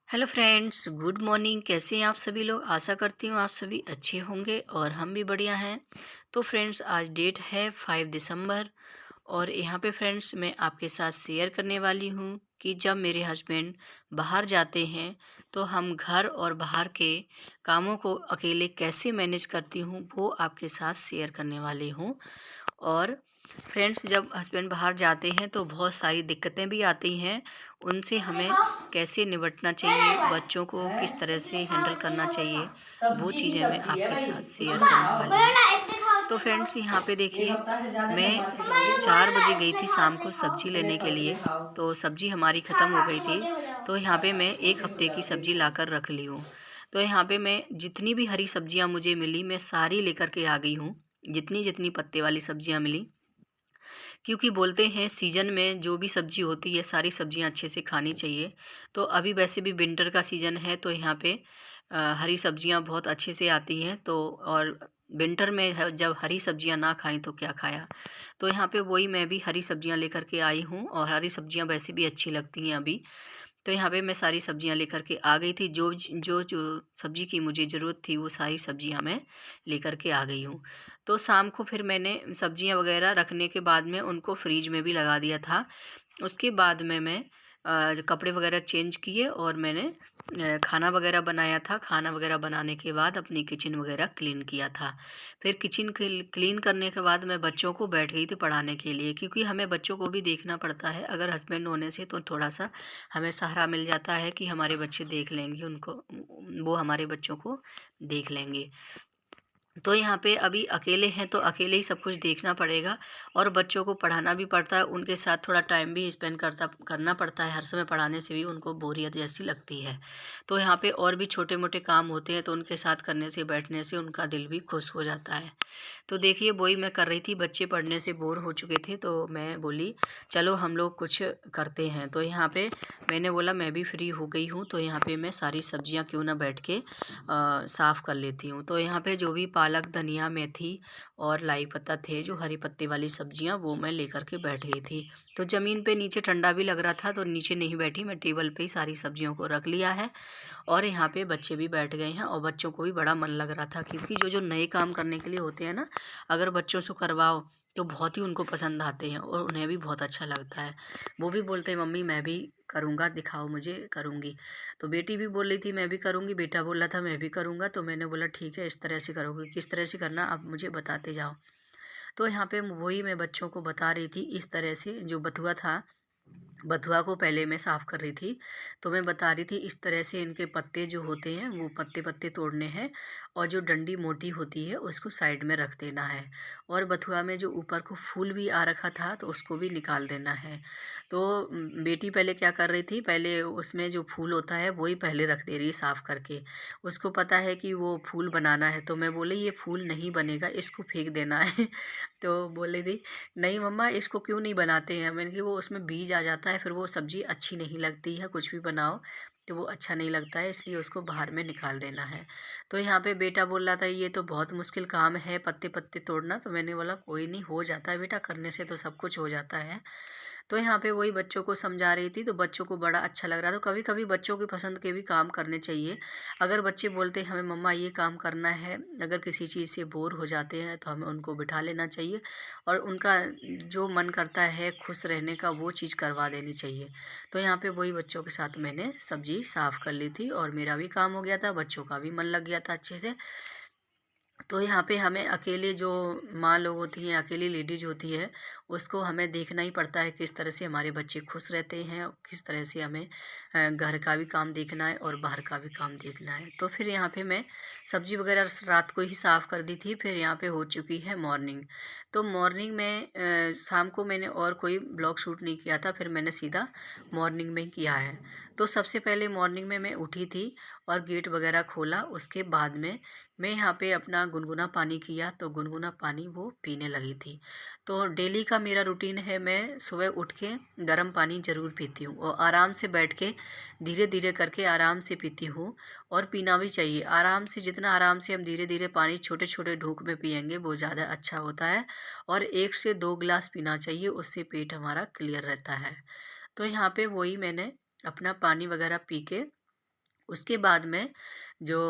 Hello friends, good morning. कैसे हैं आप सभी लोग? आशा करती हूँ आप सभी अच्छे होंगे और हम भी बढ़िया हैं। तो फ्रेंड्स, आज डेट है 5 दिसंबर और यहाँ पे फ्रेंड्स मैं आपके साथ शेयर करने वाली हूँ कि जब मेरे हस्बैंड बाहर जाते हैं तो हम घर और बाहर के कामों को अकेले कैसे मैनेज करती हूँ, वो आपके साथ शेयर करने वाली हूँ। और फ्रेंड्स, जब हस्बैंड बाहर जाते हैं तो बहुत सारी दिक्कतें भी आती हैं। उनसे हमें कैसे निपटना चाहिए, बच्चों को किस तरह से हैंडल करना चाहिए, वो सब्जी ही चीज़ें मैं सब्जी है आपके भाई, साथ कुछ शेयर करने खाओ। वाली हूँ। तो फ्रेंड्स, यहाँ पे एक देखिए, हफ्ता से ज्यादा तक मैं बाहर के खाओगे। 4 बजे गई अपने थी खाओ, शाम अपने को खाओ। सब्ज़ी पहले लेने के अपने लिए। खाओ। तो सब्ज़ी हमारी खा ख़त्म हो खा गई के थी। मोटे हो जाओ। तो यहाँ पे मैं 1 मोटे हो हफ़्ते की जाओ, सब्ज़ी देखो। लाकर रख ली हूँ। तो यहाँ पे मैं जितनी भी हरी सब्जियाँ मुझे मिली, मैं सारी लेकर के आ गई हूँ। जितनी-जितनी पत्ते वाली सब्जियाँ मिली, क्योंकि बोलते हैं सीज़न में जो भी सब्ज़ी होती है सारी सब्ज़ियाँ अच्छे से खानी चाहिए। तो अभी वैसे भी विंटर का सीज़न है तो यहाँ पे हरी सब्ज़ियाँ बहुत अच्छे से आती हैं। तो और विंटर में जब हरी सब्ज़ियाँ ना खाएँ तो क्या खाया। तो यहाँ पे वही मैं भी हरी सब्ज़ियाँ लेकर के आई हूँ और हरी सब्ज़ियाँ वैसे भी अच्छी लगती हैं अभी। तो यहाँ पे मैं सारी सब्ज़ियाँ लेकर के आ गई थी। जो सब्ज़ी की मुझे ज़रूरत थी वो सारी सब्ज़ियाँ मैं लेकर के आ गई हूँ। तो शाम को फिर मैंने सब्ज़ियाँ वग़ैरह रखने के बाद में उनको फ्रिज में भी लगा दिया था। उसके बाद में मैं जो कपड़े वग़ैरह चेंज किए और मैंने खाना वग़ैरह बनाया था। खाना वग़ैरह बनाने के बाद अपनी किचन वग़ैरह क्लीन किया था। फिर किचन क्लीन करने के बाद मैं बच्चों को बैठ गई थी पढ़ाने के लिए, क्योंकि हमें बच्चों को भी देखना पड़ता है। अगर हस्बैंड होने से तो थोड़ा-सा हमें सहारा मिल जाता है कि हमारे बच्चे देख लेंगे उनको, वो हमारे बच्चों को देख लेंगे। तो यहाँ पे अभी अकेले हैं तो अकेले ही सब कुछ देखना पड़ेगा और बच्चों को पढ़ाना भी पड़ता है, उनके साथ थोड़ा टाइम भी स्पेंड करना पड़ता है। हर समय पढ़ाने से भी उनको बोरियत जैसी लगती है। तो यहाँ पे और भी छोटे-मोटे काम होते हैं तो उनके साथ करने से, बैठने से उनका दिल भी खुश हो जाता है। तो देखिए, वही मैं कर रही थी। बच्चे पढ़ने से बोर हो चुके थे तो मैं बोली चलो हम लोग कुछ करते हैं। तो यहाँ पे मैंने बोला मैं भी फ्री हो गई हूँ तो यहाँ पे मैं सारी सब्जियाँ क्यों ना बैठ के साफ़ कर लेती हूँ। तो यहाँ पे जो भी पालक, धनिया, मेथी और लाई पत्ता थे, जो हरी पत्ते वाली सब्जियाँ, वो मैं लेकर के बैठ गई थी। तो ज़मीन पे नीचे ठंडा भी लग रहा था तो नीचे नहीं बैठी, मैं टेबल पे ही सारी सब्जियों को रख लिया है। और यहाँ पे बच्चे भी बैठ गए हैं और बच्चों को भी बड़ा मन लग रहा था, क्योंकि जो-जो नए काम करने के लिए होते हैं ना, अगर बच्चों से करवाओ तो बहुत ही उनको पसंद आते हैं और उन्हें भी बहुत अच्छा लगता है। वो भी बोलते हैं मम्मी मैं भी करूँगा, दिखाओ मुझे, करूँगी। तो बेटी भी बोल रही थी मैं भी करूँगी, बेटा बोल रहा था मैं भी करूँगा। तो मैंने बोला ठीक है, इस तरह से करोगे, किस तरह से करना आप मुझे बताते जाओ। तो यहाँ पे वही मैं बच्चों को बता रही थी। इस तरह से जो बथुआ था, बथुआ को पहले मैं साफ़ कर रही थी। तो मैं बता रही थी इस तरह से इनके पत्ते जो होते हैं वो पत्ते-पत्ते तोड़ने हैं और जो डंडी मोटी होती है उसको साइड में रख देना है। और बथुआ में जो ऊपर को फूल भी आ रखा था तो उसको भी निकाल देना है। तो बेटी पहले क्या कर रही थी, पहले उसमें जो फूल होता है वो ही पहले रख दे रही है साफ़ करके। उसको पता है कि वो फूल बनाना है। तो मैं बोली ये फूल नहीं बनेगा, इसको फेंक देना है। तो बोल रही थी नहीं मम्मा, इसको क्यों नहीं बनाते हैं? मैंने कि वो उसमें बीज आ जाता है, फिर वो सब्ज़ी अच्छी नहीं लगती है, कुछ भी बनाओ तो वो अच्छा नहीं लगता है, इसलिए उसको बाहर में निकाल देना है। तो यहाँ पे बेटा बोल रहा था ये तो बहुत मुश्किल काम है पत्ते-पत्ते तोड़ना। तो मैंने बोला कोई नहीं, हो जाता है बेटा, करने से तो सब कुछ हो जाता है। तो यहाँ पे वही बच्चों को समझा रही थी तो बच्चों को बड़ा अच्छा लग रहा था। तो कभी-कभी बच्चों की पसंद के भी काम करने चाहिए। अगर बच्चे बोलते हैं हमें मम्मा ये काम करना है, अगर किसी चीज़ से बोर हो जाते हैं तो हमें उनको बिठा लेना चाहिए और उनका जो मन करता है खुश रहने का वो चीज़ करवा देनी चाहिए। तो यहाँ पे वही बच्चों के साथ मैंने सब्ज़ी साफ़ कर ली थी और मेरा भी काम हो गया था, बच्चों का भी मन लग गया था अच्छे से। तो यहाँ पे हमें अकेले जो माँ लोग होती हैं, अकेली लेडीज़ होती है, उसको हमें देखना ही पड़ता है किस तरह से हमारे बच्चे खुश रहते हैं, किस तरह से हमें घर का भी काम देखना है और बाहर का भी काम देखना है। तो फिर यहाँ पे मैं सब्ज़ी वग़ैरह रात को ही साफ़ कर दी थी। फिर यहाँ पे हो चुकी है मॉर्निंग। तो मॉर्निंग में शाम को मैंने और कोई ब्लॉग शूट नहीं किया था, फिर मैंने सीधा मॉर्निंग में किया है। तो सबसे पहले मॉर्निंग में मैं उठी थी और गेट वग़ैरह खोला, उसके बाद में मैं यहाँ पे अपना गुनगुना पानी किया तो गुनगुना पानी वो पीने लगी थी। तो डेली का मेरा रूटीन है, मैं सुबह उठ के गर्म पानी ज़रूर पीती हूँ और आराम से बैठ के धीरे-धीरे करके आराम से पीती हूँ और पीना भी चाहिए। आराम से, जितना आराम से हम धीरे-धीरे पानी छोटे-छोटे ढूक में पिएँगे वो ज़्यादा अच्छा होता है और 1 से 2 गिलास पीना चाहिए, उससे पेट हमारा क्लियर रहता है। तो यहाँ पे वही मैंने अपना पानी वग़ैरह पी के उसके बाद में जो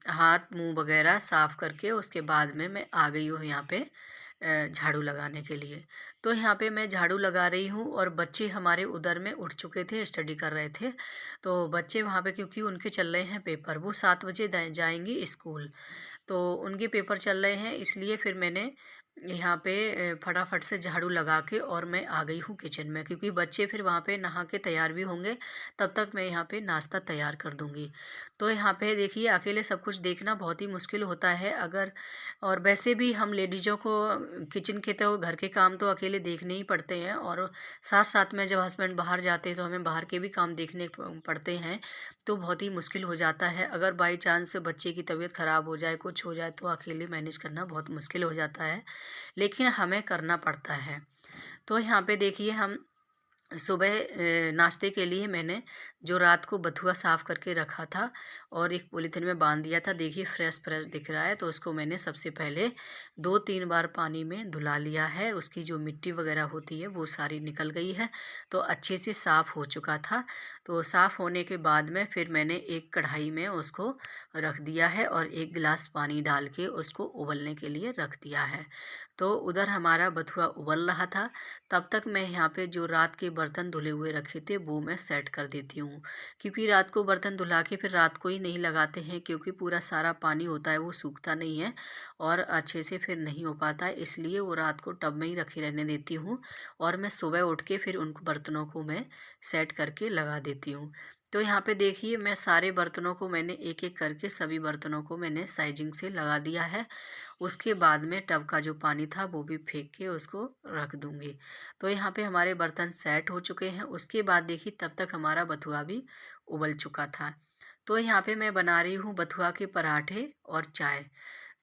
हाथ मुंह वगैरह साफ़ करके उसके बाद में मैं आ गई हूँ यहाँ पे झाड़ू लगाने के लिए। तो यहाँ पे मैं झाड़ू लगा रही हूँ और बच्चे हमारे उधर में उठ चुके थे, स्टडी कर रहे थे। तो बच्चे वहाँ पे, क्योंकि उनके चल रहे हैं पेपर, वो 7 बजे जाएंगी स्कूल, तो उनके पेपर चल रहे हैं, इसलिए फिर मैंने यहाँ पे फटाफट से झाड़ू लगा के और मैं आ गई हूँ किचन में, क्योंकि बच्चे फिर वहाँ पे नहा के तैयार भी होंगे, तब तक मैं यहाँ पे नाश्ता तैयार कर दूँगी। तो यहाँ पे देखिए, अकेले सब कुछ देखना बहुत ही मुश्किल होता है अगर, और वैसे भी हम लेडीज़ों को किचन के तो घर के काम तो अकेले देखने ही पड़ते हैं, और साथ साथ में जब हस्बैंड बाहर जाते हैं तो हमें बाहर के भी काम देखने पड़ते हैं। तो बहुत ही मुश्किल हो जाता है, अगर बाई चांस बच्चे की तबीयत ख़राब हो जाए, कुछ हो जाए, तो अकेले मैनेज करना बहुत मुश्किल हो जाता है, लेकिन हमें करना पड़ता है। तो यहाँ पे देखिए, हम सुबह नाश्ते के लिए मैंने जो रात को बथुआ साफ़ करके रखा था और एक पॉलीथिन में बांध दिया था, देखिए फ्रेश फ्रेश दिख रहा है, तो उसको मैंने सबसे पहले 2-3 बार पानी में धुला लिया है। उसकी जो मिट्टी वगैरह होती है वो सारी निकल गई है, तो अच्छे से साफ़ हो चुका था। तो साफ़ होने के बाद में फिर मैंने एक कढ़ाई में उसको रख दिया है और 1 गिलास पानी डाल के उसको उबलने के लिए रख दिया है। तो उधर हमारा बथुआ उबल रहा था, तब तक मैं यहाँ पे जो रात के बर्तन धुले हुए रखे थे वो मैं सेट कर देती हूँ, क्योंकि रात को बर्तन धुला के फिर रात को ही नहीं लगाते हैं, क्योंकि पूरा सारा पानी होता है वो सूखता नहीं है और अच्छे से फिर नहीं हो पाता है, इसलिए वो रात को टब में ही रखे रहने देती हूँ और मैं सुबह उठ के फिर उन बर्तनों को मैं सेट करके लगा देती हूँ। तो यहाँ पे देखिए, मैं सारे बर्तनों को मैंने एक एक करके सभी बर्तनों को मैंने साइजिंग से लगा दिया है। उसके बाद में टब का जो पानी था वो भी फेंक के उसको रख दूँगी। तो यहाँ पे हमारे बर्तन सेट हो चुके हैं। उसके बाद देखिए, तब तक हमारा बथुआ भी उबल चुका था। तो यहाँ पे मैं बना रही हूँ बथुआ के पराठे और चाय।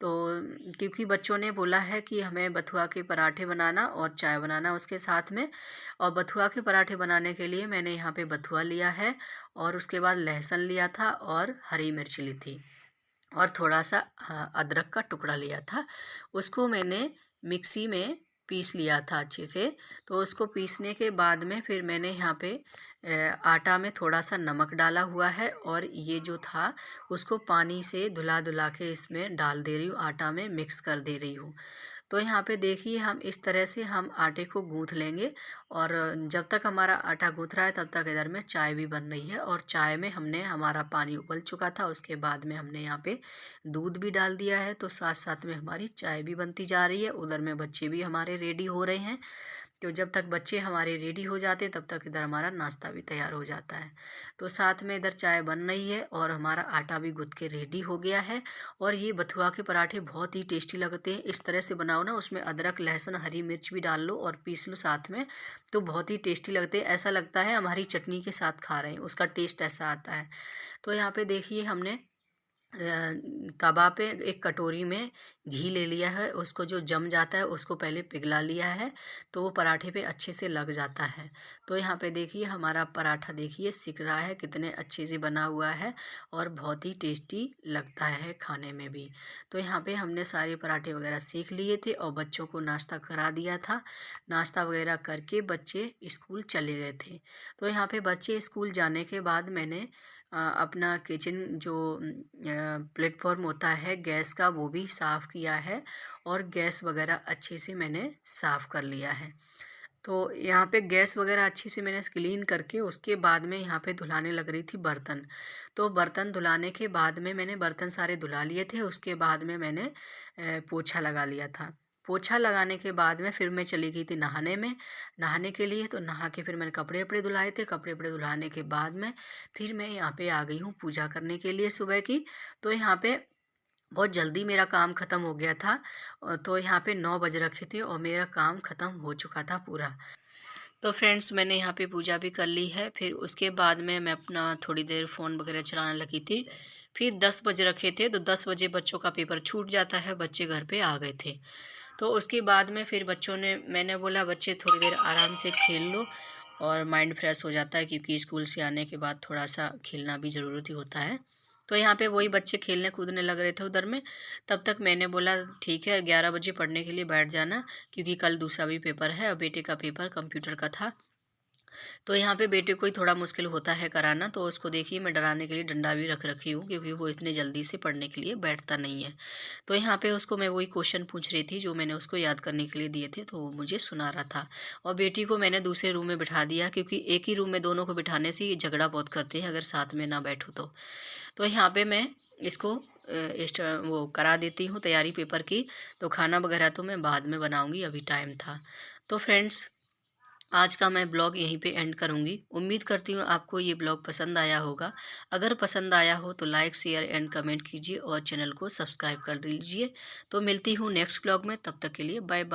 तो क्योंकि बच्चों ने बोला है कि हमें बथुआ के पराठे बनाना और चाय बनाना उसके साथ में, और बथुआ के पराठे बनाने के लिए मैंने यहाँ पे बथुआ लिया है और उसके बाद लहसुन लिया था और हरी मिर्च ली थी और थोड़ा-सा अदरक का टुकड़ा लिया था। उसको मैंने मिक्सी में पीस लिया था अच्छे से। तो उसको पीसने के बाद में फिर मैंने यहाँ पे आटा में थोड़ा-सा नमक डाला हुआ है और ये जो था उसको पानी से धुला-धुला के इसमें डाल दे रही हूँ, आटा में मिक्स कर दे रही हूँ। तो यहाँ पे देखिए, हम इस तरह से हम आटे को गूँथ लेंगे और जब तक हमारा आटा गूँथ रहा है तब तक इधर में चाय भी बन रही है, और चाय में हमने, हमारा पानी उबल चुका था, उसके बाद में हमने यहाँ पे दूध भी डाल दिया है, तो साथ साथ में हमारी चाय भी बनती जा रही है, उधर में बच्चे भी हमारे रेडी हो रहे हैं। तो जब तक बच्चे हमारे रेडी हो जाते तब तक इधर हमारा नाश्ता भी तैयार हो जाता है। तो साथ में इधर चाय बन रही है और हमारा आटा भी गूँथ के रेडी हो गया है। और ये बथुआ के पराठे बहुत ही टेस्टी लगते हैं, इस तरह से बनाओ ना, उसमें अदरक, लहसुन, हरी मिर्च भी डाल लो और पीस लो साथ में, तो बहुत ही टेस्टी लगते हैं। ऐसा लगता है हमारी चटनी के साथ खा रहे हैं, उसका टेस्ट ऐसा आता है। तो यहाँ पे देखिए, हमने तवा पे एक कटोरी में घी ले लिया है, उसको जो जम जाता है उसको पहले पिघला लिया है, तो वो पराठे पे अच्छे से लग जाता है। तो यहाँ पे देखिए, हमारा पराठा देखिए सिक रहा है, कितने अच्छे से बना हुआ है और बहुत ही टेस्टी लगता है खाने में भी। तो यहाँ पे हमने सारे पराठे वगैरह सेक लिए थे और बच्चों को नाश्ता करा दिया था। नाश्ता वगैरह करके बच्चे स्कूल चले गए थे। तो यहाँ पे बच्चे स्कूल जाने के बाद मैंने अपना किचन जो प्लेटफॉर्म होता है गैस का, वो भी साफ़ किया है और गैस वगैरह अच्छे से मैंने साफ़ कर लिया है। तो यहाँ पे गैस वगैरह अच्छे से मैंने क्लीन करके उसके बाद में यहाँ पे धुलाने लग रही थी बर्तन। तो बर्तन धुलाने के बाद में मैंने बर्तन सारे धुला लिए थे, उसके बाद में मैंने पोछा लगा लिया था। पोछा लगाने के बाद में फिर मैं चली गई थी नहाने में, नहाने के लिए। तो नहा के फिर मैंने कपड़े-वपड़े धुलाए थे, कपड़े-वपड़े धुलाने के बाद में फिर मैं यहाँ पे आ गई हूँ पूजा करने के लिए सुबह की। तो यहाँ पे बहुत जल्दी मेरा काम ख़त्म हो गया था। तो यहाँ पे 9 बज रखे थे और मेरा काम ख़त्म हो चुका था पूरा। तो फ्रेंड्स, मैंने यहाँ पे पूजा भी कर ली है। फिर उसके बाद में मैं अपना थोड़ी देर फ़ोन वगैरह चलाने लगी थी। फिर 10 बज रखे थे, तो 10 बजे बच्चों का पेपर छूट जाता है, बच्चे घर पे आ गए थे। तो उसके बाद में फिर बच्चों ने, मैंने बोला बच्चे थोड़ी देर आराम से खेल लो और माइंड फ्रेश हो जाता है, क्योंकि स्कूल से आने के बाद थोड़ा सा खेलना भी ज़रूरत ही होता है। तो यहाँ पे वही बच्चे खेलने कूदने लग रहे थे उधर में। तब तक मैंने बोला ठीक है, 11 बजे पढ़ने के लिए बैठ जाना, क्योंकि कल दूसरा भी पेपर है और बेटे का पेपर कंप्यूटर का था। तो यहाँ पे बेटे को ही थोड़ा मुश्किल होता है कराना, तो उसको देखिए मैं डराने के लिए डंडा भी रख रखी हूँ, क्योंकि वो इतने जल्दी से पढ़ने के लिए बैठता नहीं है। तो यहाँ पे उसको मैं वही क्वेश्चन पूछ रही थी जो मैंने उसको याद करने के लिए दिए थे, तो वो मुझे सुना रहा था। और बेटी को मैंने दूसरे रूम में बिठा दिया, क्योंकि एक ही रूम में दोनों को बिठाने से ये झगड़ा बहुत करते हैं अगर साथ में ना बैठो तो। तो यहाँ पे मैं इसको वो करा देती हूँ तैयारी पेपर की। तो खाना वगैरह तो मैं बाद में बनाऊँगी, अभी टाइम था। तो फ्रेंड्स, आज का मैं ब्लॉग यहीं पे एंड करूँगी। उम्मीद करती हूँ आपको ये ब्लॉग पसंद आया होगा। अगर पसंद आया हो तो लाइक, शेयर एंड कमेंट कीजिए और चैनल को सब्सक्राइब कर लीजिए। तो मिलती हूँ नेक्स्ट ब्लॉग में, तब तक के लिए बाय बाय।